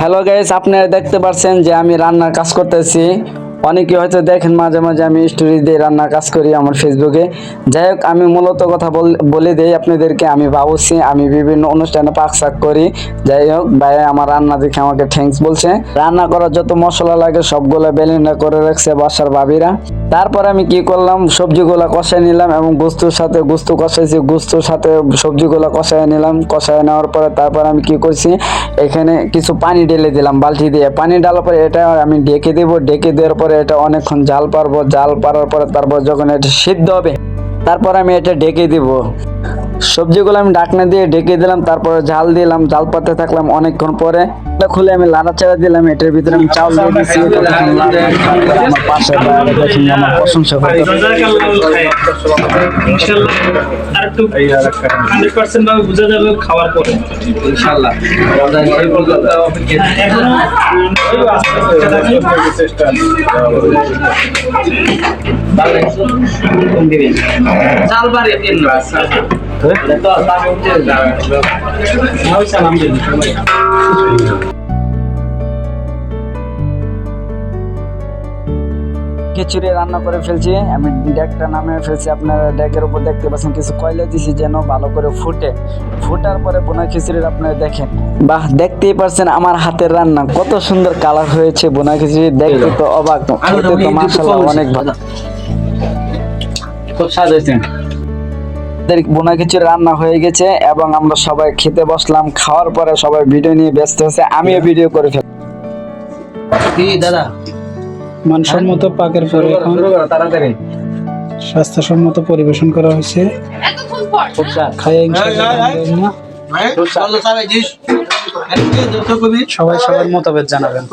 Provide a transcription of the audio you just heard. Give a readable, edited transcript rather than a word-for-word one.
Hello guys, আপনারা দেখতে পাচ্ছেন যে আমি রান্নার কাজ করতেছি। অনেকে হয়তো দেখেন মাঝে মাঝে আমি স্টোরি দিয়ে রান্নার কাজ করি আমার ফেসবুকে। যাই হোক, আমি মূলত কথা বলে দিই আপনাদেরকে। আমি বাবুর্চি, আমি বিভিন্ন অনুষ্ঠানে পাক শাক করি। যাই হোক, ভাই আমার রান্না দেখে আমাকে থ্যাঙ্কস বলছে। রান্না করার যত মশলা লাগে সবগুলো ব্লেন্ডার করে রাখছে বাসার ভাবিরা। তারপর আমি কি করলাম, সবজিগুলা কষাই নিলাম এবং গোস্তের সাথে গোস্ত কষাইছি, গোস্তের সাথে সবজিগুলা কষাই নিলাম। কষাই নেওয়ার পরে তারপর আমি কি করছি, এখানে কিছু পানি ঢেলে দিলাম বালতি দিয়ে। পানি ঢালার পরে এটা আমি ঢেকে দেব। ঢেকে দেওয়ার পরে এটা অনেকক্ষণ জাল পারবো। জাল পারার পরে তারপর যখন এটা সিদ্ধ হবে তারপর আমি এটা ঢেকে দিব। সবজিগুলো আমি ঢাকনা দিয়ে ঢেকে দিলাম, তারপরে ঝাল দিলাম। জাল পাতে থাকলাম অনেকক্ষণ পরে এটা খুলে আমি লাড়াচাড়া দিলাম। এটার ভিতরে আমি চাউল দিয়ে দিচ্ছি। আমার পাশে দেখুন আমার প্রশংসা করতে বোঝা যাবে খাওয়ার পরে ইনশাআল্লাহ। চাল বাড়ি তিন খিচুড়ি রান্না করে ফেলছি। আমি ডেকটা নামিয়ে ফেলছি। আপনারা ডেকের উপর দেখতে পাচ্ছেন কিছু কয়লা দিছি যেন ভালো করে ফুটার পরে বোনা খিচুড়ির আপনারা দেখেন। বাহ, দেখতেই পাচ্ছেন আমার হাতের রান্না কত সুন্দর কালার হয়েছে। বোনা খিচুড়ি দেখতে তো অবাক, খেতে তো মাশাআল্লাহ অনেক ভালো, খুব স্বাদ হয়েছে। বোনা খিচুড়ি রান্না হয়ে গেছে এবং আমরা সবাই খেতে বসলাম। খাওয়ার পরে সবাই ভিডিও নিয়ে ব্যস্ত হচ্ছে, আমিও ভিডিও করে ফেললাম। কি দাদা, মানসম্মত পাকের পরে এখন তাড়াতাড়ি স্বাস্থ্যসম্মত পরিবেশন করা হয়েছে। খুব স্বাদ। খাইয়ে ইনশাআল্লাহ সবাই সবার মতামত জানাবেন।